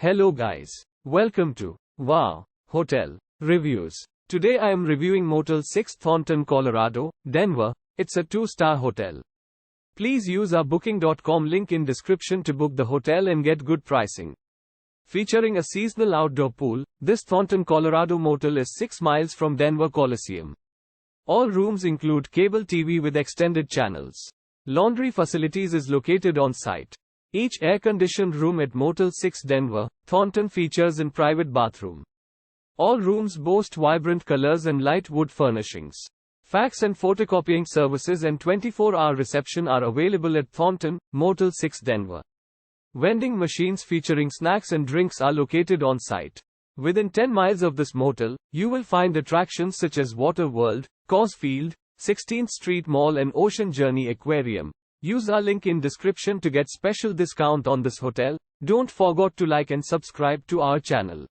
Hello guys. Welcome to Wow Hotel Reviews. Today I am reviewing Motel 6-Thornton, Colorado, Denver. It's a 2-star hotel. Please use our booking.com link in description to book the hotel and get good pricing. Featuring a seasonal outdoor pool, this Thornton, Colorado motel is 6 miles from Denver Coliseum. All rooms include cable TV with extended channels. Laundry facilities is located on site. Each air-conditioned room at Motel 6 Denver, Thornton features a private bathroom. All rooms boast vibrant colors and light wood furnishings. Fax and photocopying services and 24-hour reception are available at Thornton, Motel 6 Denver. Vending machines featuring snacks and drinks are located on site. Within 10 miles of this motel, you will find attractions such as Water World, Coors Field, 16th Street Mall and Ocean Journey Aquarium. Use our link in description to get special discount on this hotel. Don't forget to like and subscribe to our channel.